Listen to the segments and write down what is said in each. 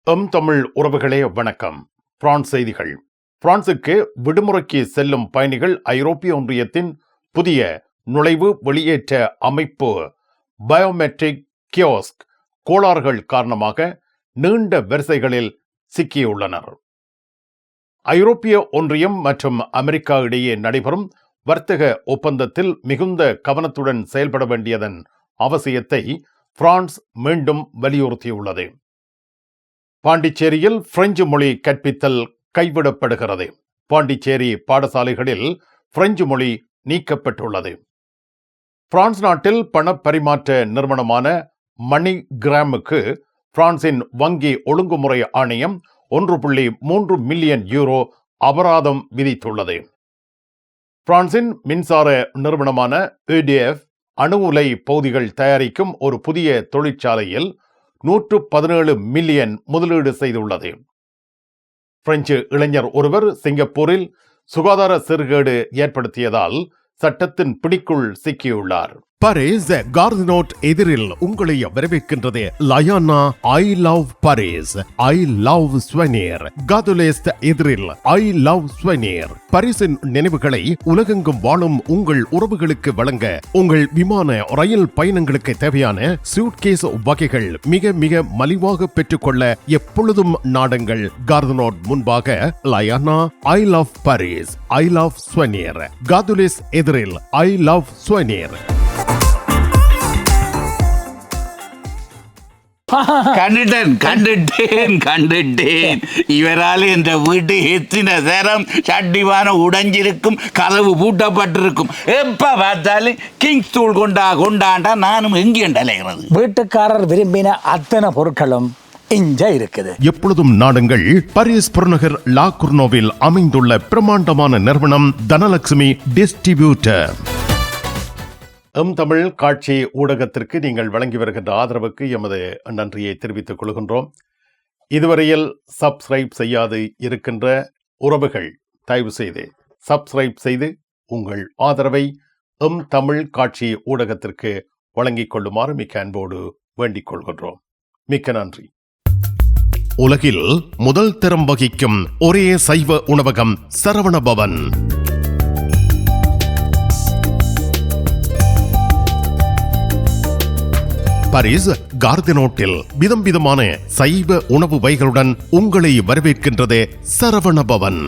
தமிழ் உறவுகளே வணக்கம். பிரான்ஸ் செய்திகள். பிரான்சுக்கு விடுமுறைக்கு செல்லும் பயணிகள் ஐரோப்பிய ஒன்றியத்தின் புதிய நுழைவு வெளியேற்ற அமைப்பு பயோமெட்ரிக் கியோஸ்க் கோளாறுகள் காரணமாக நீண்ட வரிசைகளில் சிக்கியுள்ளனர். ஐரோப்பிய ஒன்றியம் மற்றும் அமெரிக்கா இடையே நடைபெறும் வர்த்தக ஒப்பந்தத்தில் மிகுந்த கவனத்துடன் செயல்பட வேண்டியதன் அவசியத்தை பிரான்ஸ் மீண்டும் வலியுறுத்தியுள்ளது. பாண்டிச்சேரியில் பிரெஞ்சு மொழி கற்பித்தல் கைவிடப்படுகிறது. பாண்டிச்சேரி பாடசாலைகளில் பிரெஞ்சு மொழி நீக்கப்பட்டுள்ளது. பிரான்ஸ் நாட்டில் பண பரிமாற்ற நிறுவனமான மணிகிராமுக்கு பிரான்சின் வங்கி ஒழுங்குமுறை ஆணையம் 1.3 மில்லியன் யூரோ அபராதம் விதித்துள்ளது. பிரான்சின் மின்சார நிறுவனமான EDF அணு உலை பகுதிகள் தயாரிக்கும் ஒரு புதிய தொழிற்சாலையில் 117 மில்லியன் முதலீடு செய்துள்ளது. பிரெஞ்சு இளைஞர் ஒருவர் சிங்கப்பூரில் சுகாதார சீர்கேடு ஏற்படுத்தியதால் சட்டத்தின் பிடிக்குள் சிக்கியுள்ளார். பாரிஸ் கார்தினோட் எதிரில் உங்களை வரவேற்கின்றது லயானா I love Paris, I love souvenir. காதுலேஸ்ட் எதிரில் ஐ லவ் ஸ்வெனிர். பாரிஸின் நினைவுகளை உலகெங்கும் வாழும் உங்கள் உறவுகளுக்கு வழங்க உங்கள் விமான ரயில் பயணங்களுக்கு தேவையான சூட்கேஸ் வகைகள் மிக மிக மலிவாக பெற்றுக்கொள்ள எப்பொழுதும் நாடுங்கள் கார்தினோட் முன்பாக லயானா I love Paris, I love souvenir. காதுலேஸ் எதிரில் ஐ லவ் ஸ்வெனிர். கண்டுட்டேன். இவரால் என்ற வீட்டு எத்தனை நேரம் சட்டிவான உடைஞ்சிருக்கும், கதவு பூட்டப்பட்டிருக்கும். எப்ப பார்த்தாலும் கிங்ஸ் தூள் கொண்டாண்டா நானும் எங்கேண்டலைகிறது. வீட்டுக்காரர் விரும்பின அத்தனை பொருட்களும் இங்க இருக்குது. எப்பொழுதும் நாடுங்கள் பாரிஸ் புறநகர் லா குர்னோவில் அமைந்துள்ள பிரமாண்டமான நிறுவனம் தனலட்சுமி டிஸ்ட்ரிபியூட்டர். தமிழ் காட்சி ஊடகத்திற்கு நீங்கள் வழங்கி வருகின்ற ஆதரவுக்கு எமது நன்றியை தெரிவித்துக் கொள்கின்றோம். இதுவரையில் சப்ஸ்கிரைப் செய்யாது இருக்கின்ற உறவுகள் தயவு செய்து சப்ஸ்கிரைப் செய்து உங்கள் ஆதரவை தமிழ் காட்சி ஊடகத்திற்கு வழங்கிக் கொள்ளுமாறு மிக்க அன்போடு வேண்டிக் கொள்கின்றோம். மிக்க நன்றி. உலகில் முதல் தரம் வகிக்கும் ஒரே சைவ உணவகம் சரவணபவன். பாரிஸ் கார்தினோட்டில் விதம் விதமான சைவ உணவு வகைகளுடன் உங்களை வரவேற்கின்றது சரவணபவன்.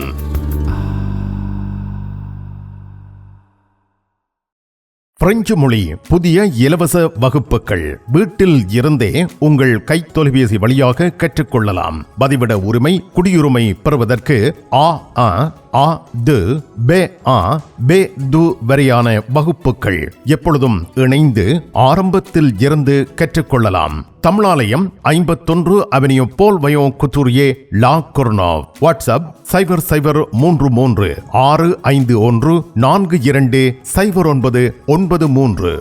பிரெஞ்சு மொழி புதிய இலவச வகுப்புகள் வீட்டில் இருந்தே உங்கள் கைத்தொலைபேசி வழியாக கற்றுக்கொள்ளலாம். பதிவிட உரிமை, குடியுரிமை பெறுவதற்கு வரையான வகுப்புகள் எப்பொழுதும் இணைந்து ஆரம்பத்தில் இருந்து கற்றுக்கொள்ளலாம். தமிழாலயம் 51 அவென்யூ போல் வயோ குத்தூரியே லா குர்னோவ். வாட்ஸ்அப் 0033 651 42 0993.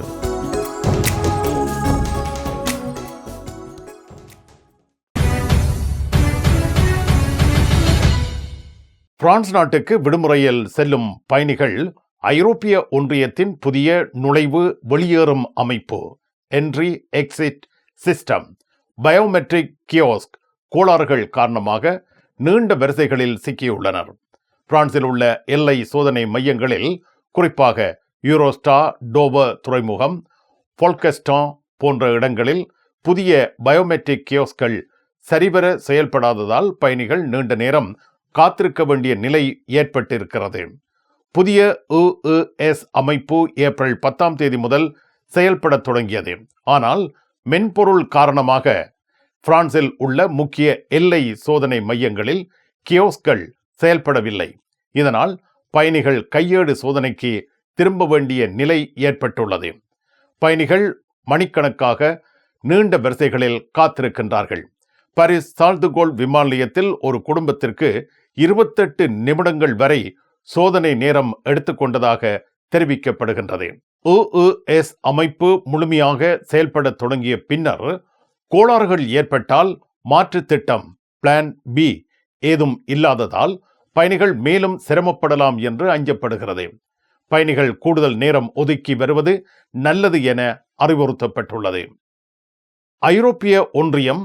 பிரான்ஸ் நாட்டுக்கு விடுமுறையில் செல்லும் பயணிகள் ஐரோப்பிய ஒன்றியத்தின் புதிய நுழைவு வெளியேறும் அமைப்பு entry exit system biometric kiosk கோளாறுகள் காரணமாக நீண்ட வரிசைகளில் சிக்கியுள்ளனர். பிரான்சில் உள்ள எல்லை சோதனை மையங்களில் குறிப்பாக யூரோஸ்டா, டோவர் துறைமுகம், ஃபோல்கஸ்டான் போன்ற இடங்களில் புதிய பயோமெட்ரிக் கியோஸ்கள் சரிவர செயல்படாததால் பயணிகள் நீண்ட நேரம் காத்திருக்க வேண்டிய நிலை ஏற்பட்டிருக்கிறது. புதிய EES அமைப்பு ஏப்ரல் 10 முதல் செயல்பட தொடங்கியது. ஆனால் மென்பொருள் காரணமாக பிரான்சில் உள்ள முக்கிய எல்லை சோதனை மையங்களில் கியோஸ்கள் செயல்படவில்லை. இதனால் பயணிகள் கையேடு சோதனைக்கு திரும்ப வேண்டிய நிலை ஏற்பட்டுள்ளது. பயணிகள் மணிக்கணக்காக நீண்ட வரிசைகளில் காத்திருக்கின்றார்கள். பாரிஸ் சார்ல்துகோல் விமான நிலையத்தில் ஒரு குடும்பத்திற்கு 28 நிமிடங்கள் வரை சோதனை நேரம் எடுத்துக்கொண்டதாக தெரிவிக்கப்படுகின்றது. EES அமைப்பு முழுமையாக செயல்பட தொடங்கிய பின்னர் கோளாறுகள் ஏற்பட்டால் மாற்று திட்டம் பிளான் பி ஏதும் இல்லாததால் பயணிகள் மேலும் சிரமப்படலாம் என்று அஞ்சப்படுகிறது. பயணிகள் கூடுதல் நேரம் ஒதுக்கி வருவது நல்லது என அறிவுறுத்தப்பட்டுள்ளது. ஐரோப்பிய ஒன்றியம்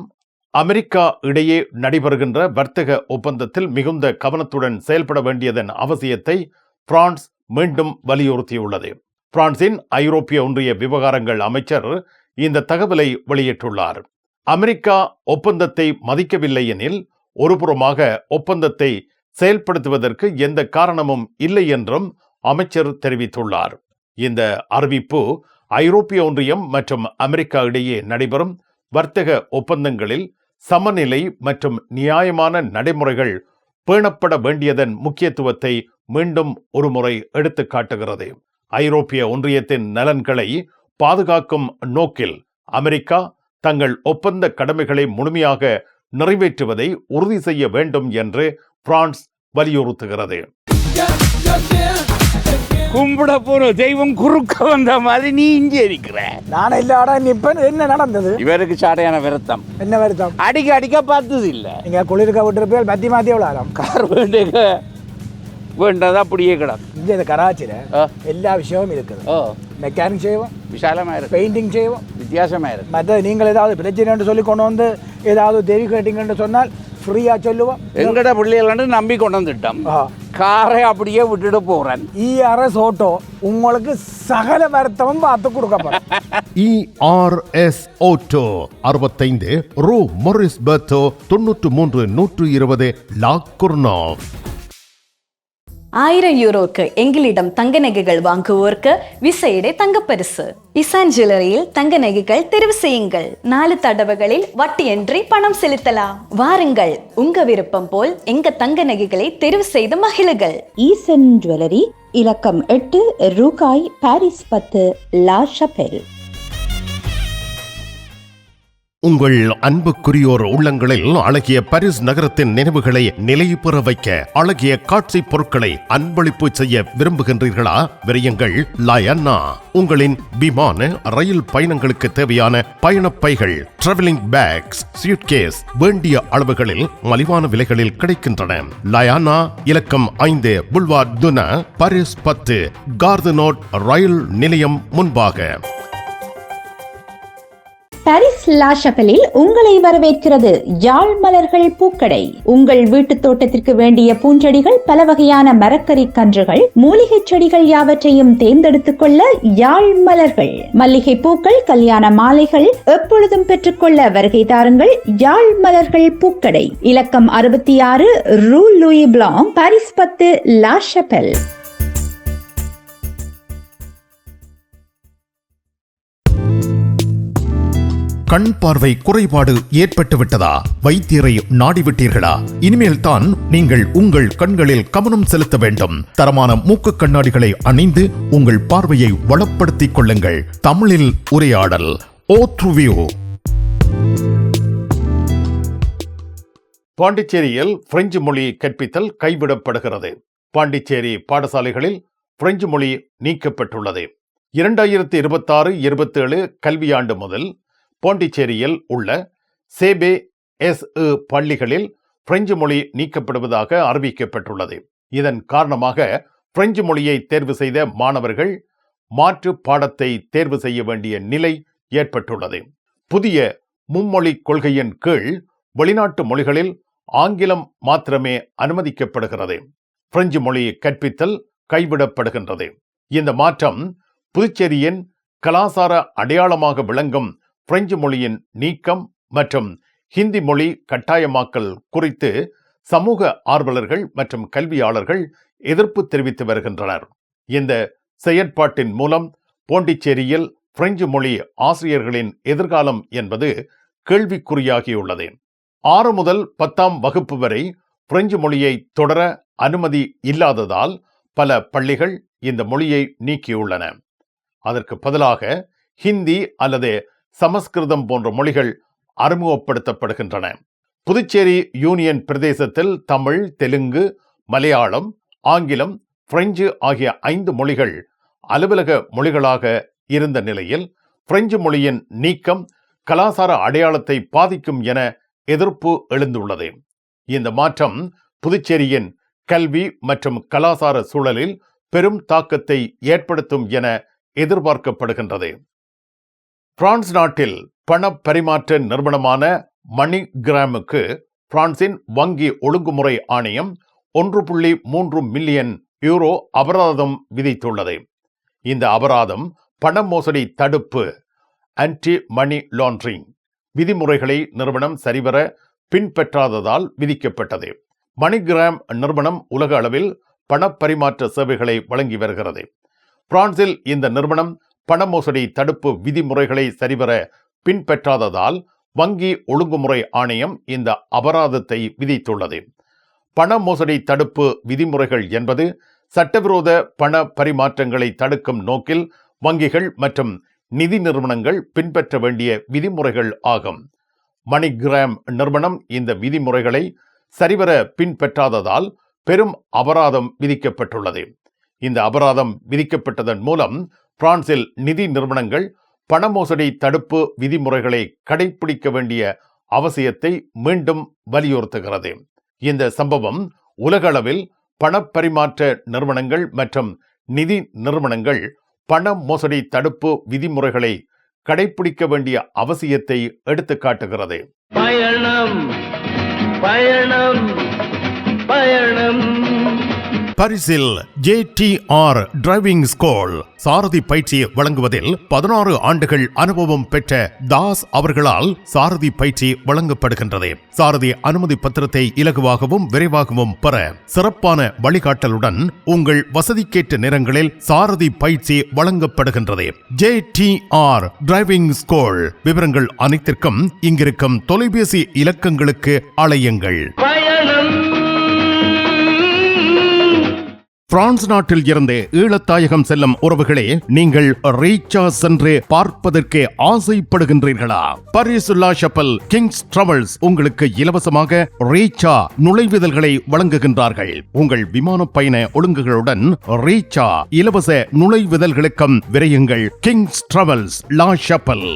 அமெரிக்கா இடையே நடைபெறுகின்ற வர்த்தக ஒப்பந்தத்தில் மிகுந்த கவனத்துடன் செயல்பட வேண்டியதன் அவசியத்தை பிரான்ஸ் மீண்டும் வலியுறுத்தியுள்ளது. பிரான்சின் ஐரோப்பிய ஒன்றிய விவகாரங்கள் அமைச்சர் இந்த தகவலை வெளியிட்டுள்ளார். அமெரிக்கா ஒப்பந்தத்தை மதிக்கவில்லை எனில் ஒருபுறமாக ஒப்பந்தத்தை செயல்படுத்துவதற்கு எந்த காரணமும் இல்லை என்றும் அமைச்சர் தெரிவித்துள்ளார். இந்த அறிவிப்பு ஐரோப்பிய ஒன்றியம் மற்றும் அமெரிக்கா இடையே நடைபெறும் வர்த்தக ஒப்பந்தங்களில் சமநிலை மற்றும் நியாயமான நடைமுறைகள் பேணப்பட வேண்டியதன் முக்கியத்துவத்தை மீண்டும் ஒருமுறை எடுத்து காட்டுகிறது. ஐரோப்பிய ஒன்றியத்தின் நலன்களை பாதுகாக்கும் நோக்கில் அமெரிக்கா தங்கள் ஒப்பந்த கடமைகளை முழுமையாக நிறைவேற்றுவதை உறுதி செய்ய வேண்டும் என்று பிரான்ஸ் வலியுறுத்துகிறது. கும்பிட போற தெய்வம் குறுக்க வந்த மாதிரி நீ இங்கே இருக்கிற. நான் இல்லாடா நிப்பேன். என்ன நடந்தது? இவருக்கு சாடையான வருத்தம். என்ன வருத்தம்? அடிக்க பார்த்தது இல்ல. நீங்க குளிர்க்க விட்டுருப்பேன். பத்தி மாத்தி விளாடம். கார் வேண்டது அப்படியே கிடக்கும். இந்த கராச்சியில எல்லா விஷயமும் இருக்குது. மெக்கானிக் செய்வோம், விசாலமா இருக்கு. பெயிண்டிங் செய்வோம், வித்தியாசமா இருக்கு. மற்ற நீங்கள் ஏதாவது பிரச்சனை சொல்லி கொண்டு வந்து ஏதாவது தேவி கேட்டீங்கன்னு சொன்னால் ஃப்ரீயா சொல்லுவோம். எங்கட பிள்ளைகள் நம்பி கொண்டு வந்துட்டோம். காரை அப்படியே விட்டுட்டு போறேன். ERS ஆட்டோ உங்களுக்கு சகல வருத்தமும் பார்த்து கொடுக்கப்படும். ERS ஆட்டோ 65 ரூ மொரிஸ் பெர்த்தோ 93 120 லா குர்னாவ். 1000 യൂറോക്ക് எங்களிடம் தங்க நகைகள் வாங்குவோருக்கு விசேட தங்கப்பரிசு. இசான் ஜுவல்லரியில் தங்க நகைகள் தெரிவு செய்யுங்கள். 4 தடவைகளில் வட்டியின்றி பணம் செலுத்தலாம். வாருங்கள், உங்க விருப்பம் போல் எங்க தங்க நகைகளை தெரிவு செய்து மகிழுங்கள். ஈசன் ஜுவல்லரி, இலக்கம் 8, ரூகாய், பாரிஸ் 10, லா ஷபெல். உங்கள் அன்புக்குரியோர் உள்ளங்களில் அழகிய பாரிஸ் நகரத்தின் நினைவுகளை நிலைபெற வைக்க அழகிய காட்சி பொருட்களை அன்பளிப்பு செய்ய விரும்புகின்றீர்களா? விரையுங்கள் லயன்னா. உங்களின் விமான ரயில் பயணங்களுக்கு தேவையான பயணப்பைகள், டிராவலிங் பேக்ஸ், சூட்கேஸ் வேண்டிய அளவுகளில் மலிவான விலைகளில் கிடைக்கின்றன. லயானா, இலக்கம் 5 புல்வார்ட் துனா, பாரிஸ் 10, கார்தனோட் ரயில் நிலையம் முன்பாக. பாரிஸ் லா ஷபெலில் உங்களை வரவேற்கிறது யாழ் மலர்கள் பூக்கடை. உங்கள் வீட்டு தோட்டத்திற்கு வேண்டிய பூஞ்செடிகள், பல வகையான மரக்கறி கன்றுகள், மூலிகை செடிகள் யாவற்றையும் தேர்ந்தெடுத்துக் கொள்ள யாழ் மலர்கள். மல்லிகை பூக்கள், கல்யாண மாலைகள் எப்பொழுதும் பெற்றுக்கொள்ள வருகை தாருங்கள். யாழ் மலர்கள் பூக்கடை, இலக்கம் 66 Rue Louis Blanc, Paris 10, La Chapelle. கண் பார்வை குறைபாடு ஏற்பட்டு விட்டதா? வைத்தியரை நாடிவிட்டீர்களா? இனிமேல் தான் நீங்கள் உங்கள் கண்களில் கவனம் செலுத்த வேண்டும். தரமான மூக்கு கண்ணாடிகளை அணிந்து உங்கள் பார்வையை வளப்படுத்திக் கொள்ளுங்கள். தமிழில் உரையாடல் ஓத்ருவியூ. பாண்டிச்சேரியில் பிரெஞ்சு மொழி கற்பித்தல் கைவிடப்படுகிறது. பாண்டிச்சேரி பாடசாலைகளில் பிரெஞ்சு மொழி நீக்கப்பட்டுள்ளது. 2026-27 கல்வியாண்டு முதல் பாண்டிச்சேரியில் உள்ள சேபே SE பள்ளிகளில் பிரெஞ்சு மொழி நீக்கப்படுவதாக அறிவிக்கப்பட்டுள்ளது. இதன் காரணமாக பிரெஞ்சு மொழியை தேர்வு செய்த மாணவர்கள் மாற்று பாடத்தை தேர்வு செய்ய வேண்டிய நிலை ஏற்பட்டுள்ளது. புதிய மும்மொழி கொள்கையின் கீழ் வெளிநாட்டு மொழிகளில் ஆங்கிலம் மாத்திரமே அனுமதிக்கப்படுகிறது. பிரெஞ்சு மொழி கற்பித்தல் கைவிடப்படுகின்றது. இந்த மாற்றம் புதுச்சேரியின் கலாசார அடையாளமாக விளங்கும் பிரெஞ்சு மொழியின் நீக்கம் மற்றும் ஹிந்தி மொழி கட்டாயமாக்கல் குறித்து சமூக ஆர்வலர்கள் மற்றும் கல்வியாளர்கள் எதிர்ப்பு தெரிவித்து வருகின்றனர். இந்த செயற்பாட்டின் மூலம் பாண்டிச்சேரியில் பிரெஞ்சு மொழி ஆசிரியர்களின் எதிர்காலம் என்பது கேள்விக்குறியாகியுள்ளது. 6 முதல் 10ஆம் வகுப்பு வரை பிரெஞ்சு மொழியை தொடர அனுமதி இல்லாததால் பல பள்ளிகள் இந்த மொழியை நீக்கியுள்ளன. அதற்கு பதிலாக ஹிந்தி அல்லது சமஸ்கிருதம் போன்ற மொழிகள் அறிமுகப்படுத்தப்படுகின்றன. புதுச்சேரி யூனியன் பிரதேசத்தில் தமிழ், தெலுங்கு, மலையாளம், ஆங்கிலம், பிரெஞ்சு ஆகிய 5 மொழிகள் அலுவலக மொழிகளாக இருந்த நிலையில் பிரெஞ்சு மொழியின் நீக்கம் கலாசார அடையாளத்தை பாதிக்கும் என எதிர்ப்பு எழுந்துள்ளது. இந்த மாற்றம் புதுச்சேரியின் கல்வி மற்றும் கலாசார சூழலில் பெரும் தாக்கத்தை ஏற்படுத்தும் என எதிர்பார்க்கப்படுகின்றது. பிரான்ஸ் நாட்டில் பண பரிமாற்ற நிறுவனமான மணிகிராமுக்கு பிரான்சின் வங்கி ஒழுங்குமுறை ஆணையம் 1.3 மில்லியன் யூரோ அபராதம் விதித்துள்ளது. இந்த அபராதம் பண மோசடி தடுப்பு ஆன்டி மணி லாண்டரிங் விதிமுறைகளை நிறுவனம் சரிவர பின்பற்றாததால் விதிக்கப்பட்டது. மணிகிராம் நிறுவனம் உலக அளவில் பண பரிமாற்ற சேவைகளை வழங்கி வருகிறது. பிரான்சில் இந்த நிறுவனம் பண மோசடி தடுப்பு விதிமுறைகளை சரிவர பின்பற்றாததால் வங்கி ஒழுங்குமுறை ஆணையம் இந்த அபராதத்தை விதித்துள்ளது. பண மோசடி தடுப்பு விதிமுறைகள் என்பது சட்டவிரோத பண பரிமாற்றங்களை தடுக்கும் நோக்கில் வங்கிகள் மற்றும் நிதி நிறுவனங்கள் பின்பற்ற வேண்டிய விதிமுறைகள் ஆகும். மணிகிராம் நிறுவனம் இந்த விதிமுறைகளை சரிவர பின்பற்றாததால் பெரும் அபராதம் விதிக்கப்பட்டுள்ளது. இந்த அபராதம் விதிக்கப்பட்டதன் மூலம் பிரான்சில் நிதி நிறுவனங்கள் பண மோசடி தடுப்பு விதிமுறைகளை கடைபிடிக்க வேண்டிய அவசியத்தை மீண்டும் வலியுறுத்துகிறது. இந்த சம்பவம் உலகளவில் பண பரிமாற்ற நிறுவனங்கள் மற்றும் நிதி நிறுவனங்கள் பண மோசடி தடுப்பு விதிமுறைகளை கடைபிடிக்க வேண்டிய அவசியத்தை எடுத்துக்காட்டுகிறது. பயணம் பயணம் பயணம். பரிசில் JTR டிரைவிங் ஸ்கூல் சாரதி பயிற்சி வழங்குவதில் 16 ஆண்டுகள் அனுபவம் பெற்ற தாஸ் அவர்களால் சாரதி பயிற்சி வழங்கப்படுகின்றது. சாரதி அனுமதி பத்திரத்தை இலகுவாகவும் விரைவாகவும் பெற சிறப்பான வழிகாட்டலுடன் உங்கள் வசதிக்கேற்ற நேரங்களில் சாரதி பயிற்சி வழங்கப்படுகின்றது. JTR டிரைவிங் ஸ்கூல் விவரங்கள் அனைத்திற்கும் இங்கிருக்கும் தொலைபேசி இலக்கங்களுக்கு அழையுங்கள். பிரான்ஸ் நாட்டில் இருந்து ஈழத்தாயகம் செல்லும் உறவுகளே, நீங்கள் ரீச்சா சென்று பார்ப்பதற்கு ஆசைப்படுகின்றீர்களா? பாரிஸ் லா ஷப்பல் கிங்ஸ் டிராவல்ஸ் உங்களுக்கு இலவசமாக ரீச்சா நுழைவுதல்களை வழங்குகின்றார்கள். உங்கள் விமான பயண ஒழுங்குகளுடன் ரீச்சா இலவச நுழைவுதல்களுக்கும் விரையுங்கள். கிங்ஸ் டிராவல்ஸ் லா ஷப்பல்.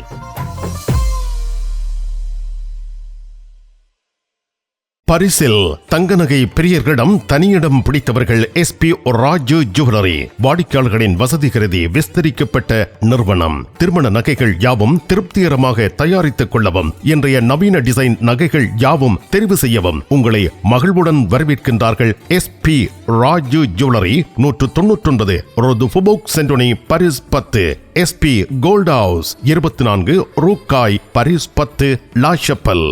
பரிசில் தங்க நகை பிரியர்களிடம் தனியிடம் பிடித்தவர்கள் SP ராஜு ஜுவல்லரி. வாடிக்கையாளர்களின் வசதி கருதி விஸ்தரிக்கப்பட்ட நிறுவனம். திருமண நகைகள் யாவும் திருப்திகரமாக தயாரித்துக் கொள்ளவும், இன்றைய நவீன டிசைன் நகைகள் யாவும் தெரிவு செய்யவும் உங்களை மகிழ்வுடன் வரவேற்கின்றார்கள். SP ராஜு ஜுவல்லரி, 199 ரோது ஃபுபோக் சென்டோனி, பாரிஸ் 10. SP கோல்ட் ஹவுஸ், 24 ரூகாய், பாரிஸ் 10, லா ஷப்பல்.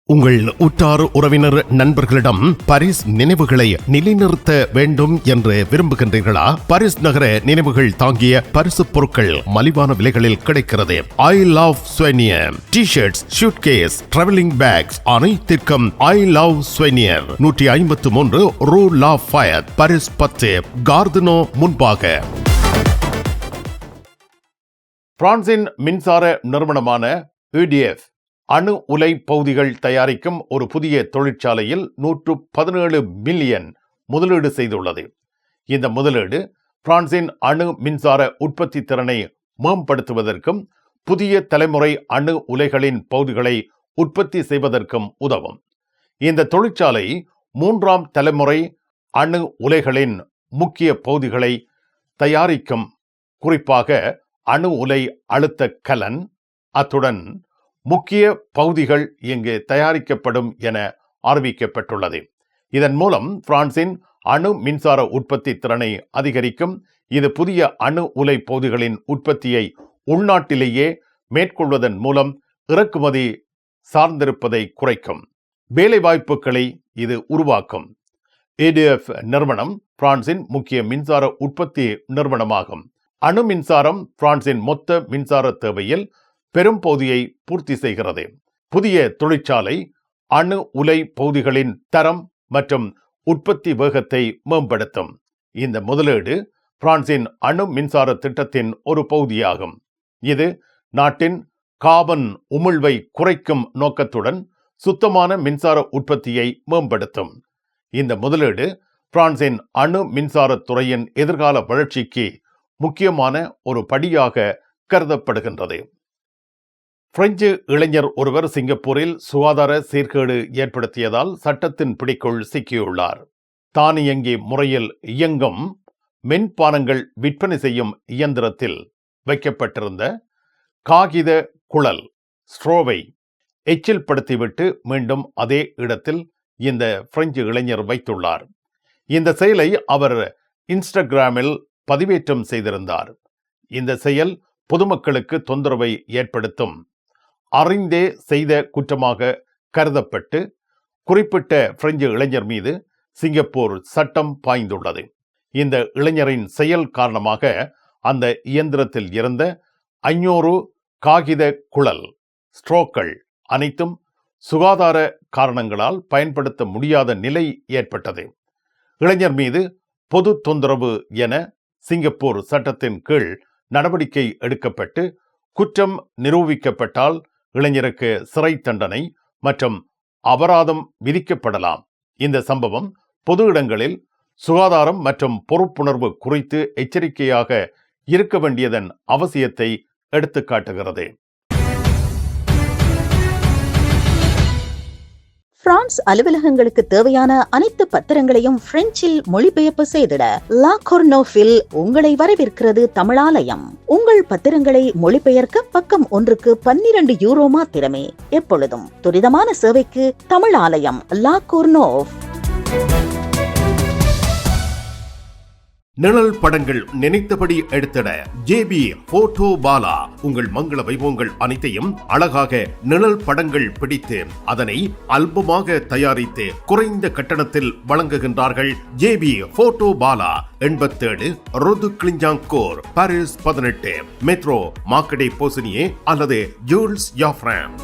உங்கள் உற்றார் உறவினர் நண்பர்களிடம் பாரிஸ் நினைவுகளை நிலைநிறுத்த வேண்டும் என்று விரும்புகின்றீர்களா? பாரிஸ் நகர நினைவுகள் தாங்கிய பரிசு பொருட்கள் மலிவான விலைகளில் கிடைக்கிறது. I love souvenir T-shirts, suitcase, travelling packs அனைத்திற்கும் ஐ லவ் ஸ்வெனியர், 153 ரூ லா ஃபயத், பாரிஸ் 10, கார்தினோ முன்பாக. பிரான்சின் மின்சார நிறுவனமான EDF அணு உலை பகுதிகள் தயாரிக்கும் ஒரு புதிய தொழிற்சாலையில் 117 மில்லியன் முதலீடு செய்துள்ளது. இந்த முதலீடு பிரான்சின் அணு மின்சார உற்பத்தி திறனை மேம்படுத்துவதற்கும் புதிய தலைமுறை அணு உலைகளின் பகுதிகளை உற்பத்தி செய்வதற்கும் உதவும். இந்த தொழிற்சாலை 3ஆம் தலைமுறை அணு உலைகளின் முக்கிய பகுதிகளை தயாரிக்கும். குறிப்பாக அணு உலை அழுத்த கலன், அத்துடன் முக்கிய பகுதிகள் இங்கு தயாரிக்கப்படும் என அறிவிக்கப்பட்டுள்ளது. இதன் மூலம் பிரான்சின் அணு மின்சார உற்பத்தி திறனை அதிகரிக்கும். இது புதிய அணு உலை பகுதிகளின் உற்பத்தியை உள்நாட்டிலேயே மேற்கொள்வதன் மூலம் இறக்குமதி சார்ந்திருப்பதை குறைக்கும். வேலைவாய்ப்புகளை இது உருவாக்கும். EDF நிறுவனம் பிரான்சின் முக்கிய மின்சார உற்பத்தி நிறுவனமாகும். அணு மின்சாரம் பிரான்சின் மொத்த மின்சார தேவையில் பெரும் பகுதியை பூர்த்தி செய்கிறது. புதிய தொழிற்சாலை அணு உலை பகுதிகளின் தரம் மற்றும் உற்பத்தி வேகத்தை மேம்படுத்தும். இந்த முதலீடு பிரான்சின் அணு மின்சார திட்டத்தின் ஒரு பகுதியாகும். இது நாட்டின் கார்பன் உமிழ்வை குறைக்கும் நோக்கத்துடன் சுத்தமான மின்சார உற்பத்தியை மேம்படுத்தும். இந்த முதலீடு பிரான்சின் அணு மின்சார துறையின் எதிர்கால வளர்ச்சிக்கு முக்கியமான ஒரு படியாக கருதப்படுகின்றது. பிரெஞ்சு இளைஞர் ஒருவர் சிங்கப்பூரில் சுகாதார சீர்கேடு ஏற்படுத்தியதால் சட்டத்தின் பிடிக்குள் சிக்கியுள்ளார். தானியங்கி முறையில் இயங்கும் மென்பானங்கள் விற்பனை செய்யும் இயந்திரத்தில் வைக்கப்பட்டிருந்த காகித குழல் ஸ்ட்ரோவை எச்சில் படுத்திவிட்டு மீண்டும் அதே இடத்தில் இந்த பிரெஞ்சு இளைஞர் வைத்துள்ளார். இந்த செயலை அவர் இன்ஸ்டாகிராமில் பதிவேற்றம் செய்திருந்தார். இந்த செயல் பொதுமக்களுக்கு தொந்தரவை ஏற்படுத்தும் அறிந்தே செய்த குற்றமாக கருதப்பட்டு குறிப்பிட்ட பிரெஞ்சு இளைஞர் மீது சிங்கப்பூர் சட்டம் பாய்ந்துள்ளது. இந்த இளைஞரின் செயல் காரணமாக அந்த இயந்திரத்தில் இருந்த 500 காகித குழல் ஸ்ட்ரோக்கள் அனைத்தும் சுகாதார காரணங்களால் பயன்படுத்த முடியாத நிலை ஏற்பட்டது. இளைஞர் மீது பொது தொந்தரவு என சிங்கப்பூர் சட்டத்தின் கீழ் நடவடிக்கை எடுக்கப்பட்டு குற்றம் நிரூபிக்கப்பட்டால் இளைஞருக்கு சிறை தண்டனை மற்றும் அபராதம் விதிக்கப்படலாம். இந்த சம்பவம் பொது இடங்களில் சுகாதாரம் மற்றும் பொறுப்புணர்வு குறித்து எச்சரிக்கையாக இருக்க வேண்டியதன் அவசியத்தை எடுத்துக்காட்டுகிறது. பிரான்ஸ் அலுவலகங்களுக்கு தேவையான அனைத்து பத்திரங்களையும் பிரெஞ்சில் மொழிபெயர்ப்பு செய்திட லா கொர்னோஃபில் உங்களை வரவேற்கிறது தமிழாலயம். உங்கள் பத்திரங்களை மொழிபெயர்க்க பக்கம் ஒன்றுக்கு 12 யூரோ மாத்திரமே. எப்பொழுதும் துரிதமான சேவைக்கு தமிழாலயம் லா கொர்னோஃப். நிழல் படங்கள் நினைத்தபடி எடுத்திட ஜேபி போட்டோ பாலா. உங்கள் மங்கள வைபவங்கள் அனைத்தையும் அழகாக நிழல் படங்கள் பிடித்து அதனை ஆல்பமாக தயாரித்து குறைந்த கட்டணத்தில் வழங்குகின்றார்கள். ஜேபி போட்டோ பாலா 87 ரோது கிளிஞ்சாங்கோர், பாரிஸ் 18, மெட்ரோ மார்க்கெட்டே போசினியே அல்லது ஜூல்ஸ் யாஃப்ராம்.